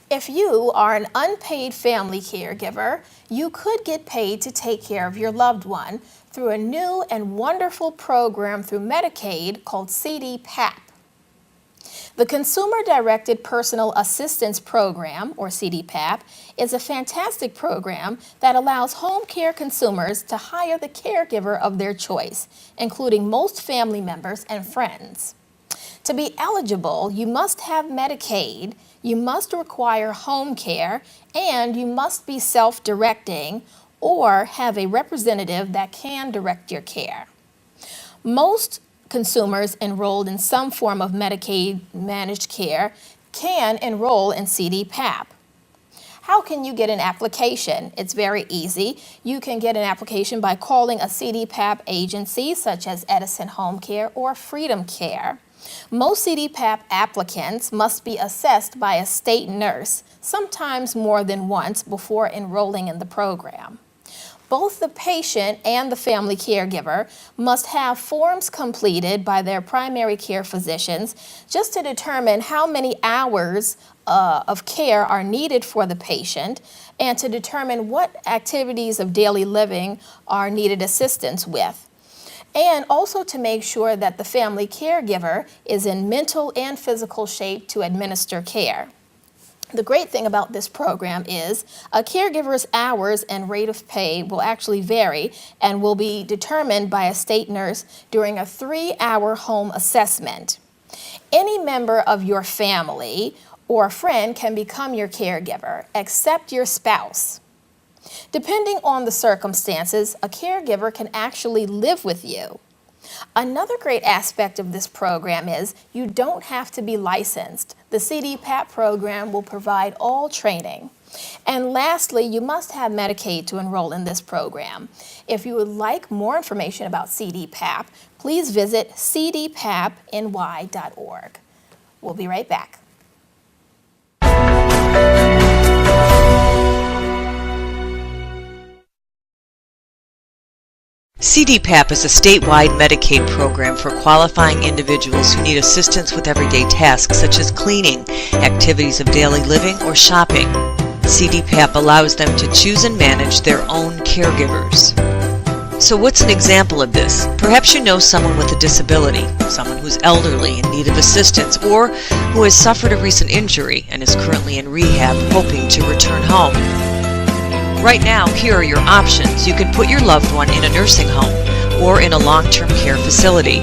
If you are an unpaid family caregiver, you could get paid to take care of your loved one through a new and wonderful program through Medicaid called CDPAP. The Consumer-Directed Personal Assistance Program, or CDPAP, is a fantastic program that allows home care consumers to hire the caregiver of their choice, including most family members and friends. To be eligible, you must have Medicaid, you must require home care, and you must be self-directing or have a representative that can direct your care. Most consumers enrolled in some form of Medicaid managed care can enroll in CDPAP. How can you get an application? It's very easy. You can get an application by calling a CDPAP agency such as Edison Home Care or Freedom Care. Most CDPAP applicants must be assessed by a state nurse, sometimes more than once, before enrolling in the program. Both the patient and the family caregiver must have forms completed by their primary care physicians just to determine how many hours of care are needed for the patient and to determine what activities of daily living are needed assistance with. And also to make sure that the family caregiver is in mental and physical shape to administer care. The great thing about this program is a caregiver's hours and rate of pay will actually vary and will be determined by a state nurse during a 3-hour home assessment. Any member of your family or friend can become your caregiver, except your spouse. Depending on the circumstances, a caregiver can actually live with you. Another great aspect of this program is you don't have to be licensed. The CDPAP program will provide all training. And lastly, you must have Medicaid to enroll in this program. If you would like more information about CDPAP, please visit cdpapny.org. We'll be right back. CDPAP is a statewide Medicaid program for qualifying individuals who need assistance with everyday tasks such as cleaning, activities of daily living, or shopping. CDPAP allows them to choose and manage their own caregivers. So what's an example of this? Perhaps you know someone with a disability, someone who's elderly in need of assistance, or who has suffered a recent injury and is currently in rehab hoping to return home. Right now, here are your options. You can put your loved one in a nursing home or in a long-term care facility.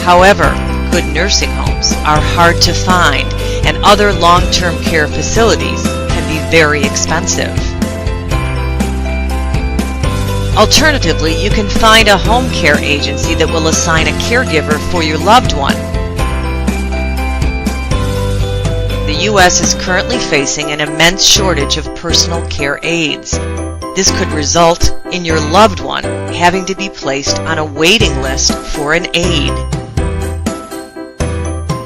However, good nursing homes are hard to find, and other long-term care facilities can be very expensive. Alternatively, you can find a home care agency that will assign a caregiver for your loved one. The U.S. is currently facing an immense shortage of personal care aides. This could result in your loved one having to be placed on a waiting list for an aide.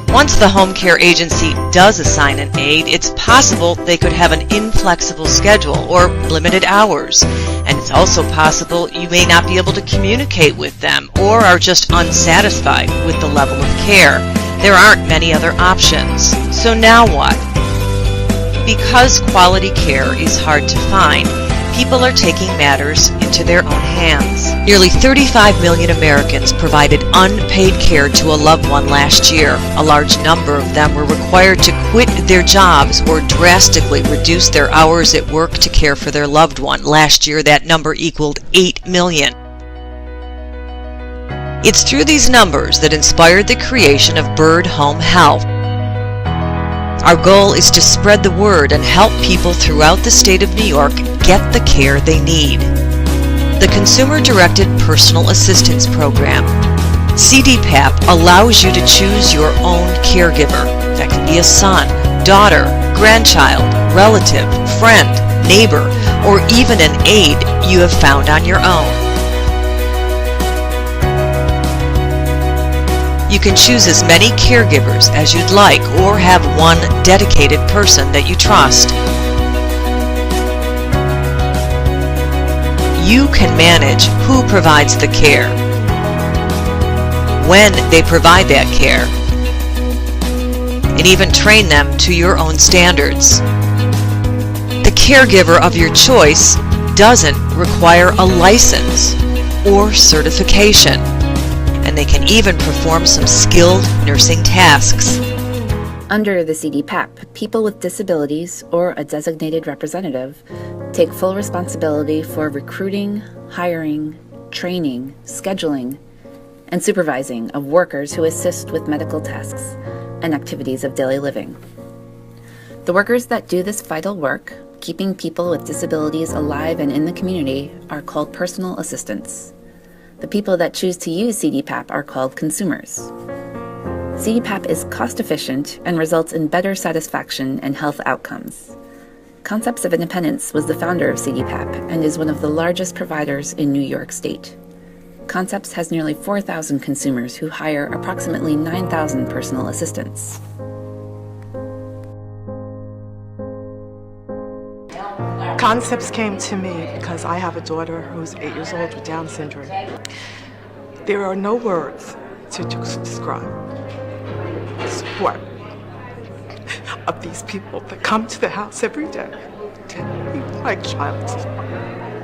Once the home care agency does assign an aide, it's possible they could have an inflexible schedule or limited hours. And it's also possible you may not be able to communicate with them or are just unsatisfied with the level of care. There aren't many other options. So now what? Because quality care is hard to find, people are taking matters into their own hands. Nearly 35 million Americans provided unpaid care to a loved one last year. A large number of them were required to quit their jobs or drastically reduce their hours at work to care for their loved one. Last year, that number equaled 8 million. It's through these numbers that inspired the creation of Bird Home Health. Our goal is to spread the word and help people throughout the state of New York get the care they need. The Consumer-Directed Personal Assistance Program, CDPAP, allows you to choose your own caregiver. That can be a son, daughter, grandchild, relative, friend, neighbor, or even an aide you have found on your own. You can choose as many caregivers as you'd like or have one dedicated person that you trust. You can manage who provides the care, when they provide that care, and even train them to your own standards. The caregiver of your choice doesn't require a license or certification, and they can even perform some skilled nursing tasks. Under the CDPAP, people with disabilities or a designated representative take full responsibility for recruiting, hiring, training, scheduling, and supervising of workers who assist with medical tasks and activities of daily living. The workers that do this vital work, keeping people with disabilities alive and in the community, are called personal assistants. The people that choose to use CDPAP are called consumers. CDPAP is cost-efficient and results in better satisfaction and health outcomes. Concepts of Independence was the founder of CDPAP and is one of the largest providers in New York State. Concepts has nearly 4,000 consumers who hire approximately 9,000 personal assistants. Concepts came to me because I have a daughter who's 8 years old with Down syndrome. There are no words to describe the support of these people that come to the house every day to meet my child.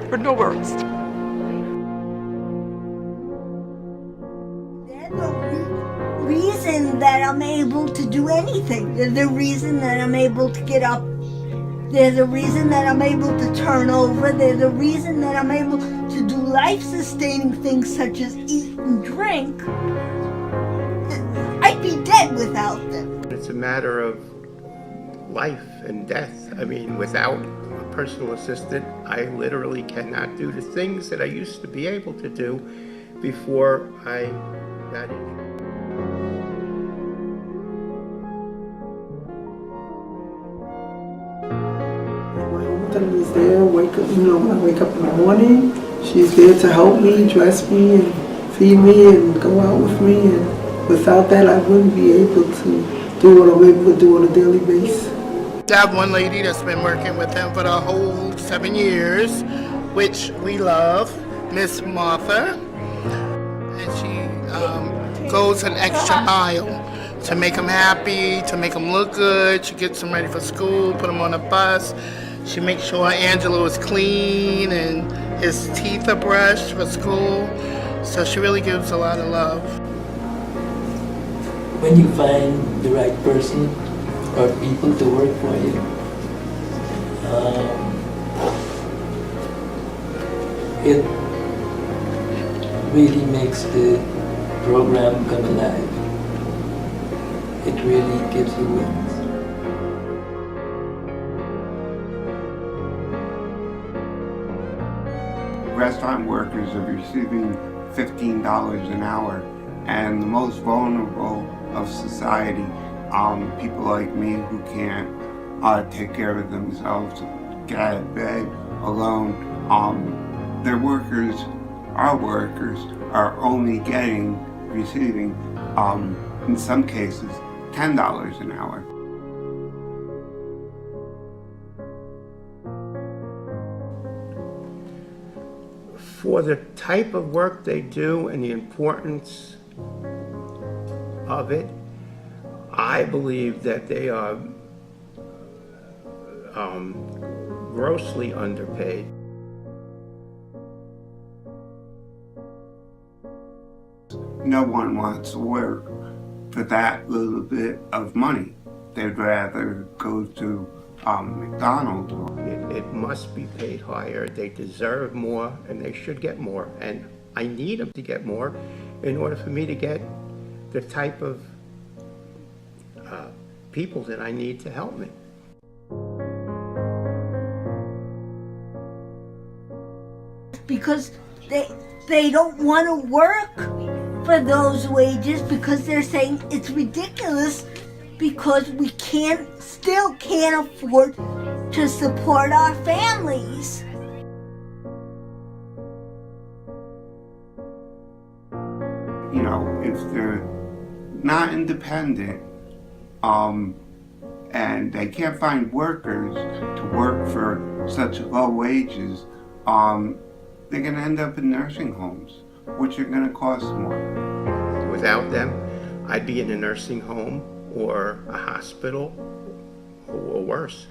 There are no words. They're the reason that I'm able to do anything. They're the reason that I'm able to get up. They're the reason that I'm able to turn over. They're the reason that I'm able to do life-sustaining things such as eat and drink. I'd be dead without them. It's a matter of life and death. I mean, without a personal assistant, I literally cannot do the things that I used to be able to do before I got injured. Is there, when I wake up in the morning, she's there to help me, dress me, and feed me, and go out with me, and without that, I wouldn't be able to do what I'm able to do on a daily basis. I have one lady that's been working with them for the whole 7 years, which we love, Miss Martha, and she goes an extra mile to make them happy, to make them look good. She gets them ready for school, put them on a bus. She makes sure Angelo is clean and his teeth are brushed for school. So she really gives a lot of love. When you find the right person or people to work for you, it really makes the program come alive. It really gives you wings. Restaurant workers are receiving $15 an hour, and the most vulnerable of society, people like me who can't take care of themselves, get out of bed alone, their workers, our workers, are only receiving, in some cases, $10 an hour. For the type of work they do and the importance of it, I believe that they are grossly underpaid. No one wants to work for that little bit of money. They'd rather go to McDonald's. It must be paid higher. They deserve more, and they should get more. And I need them to get more in order for me to get the type of people that I need to help me. Because they don't want to work for those wages because they're saying it's ridiculous because we still can't afford to support our families. You know, if they're not independent, and they can't find workers to work for such low wages, they're gonna end up in nursing homes, which are gonna cost more. Without them, I'd be in a nursing home or a hospital or worse.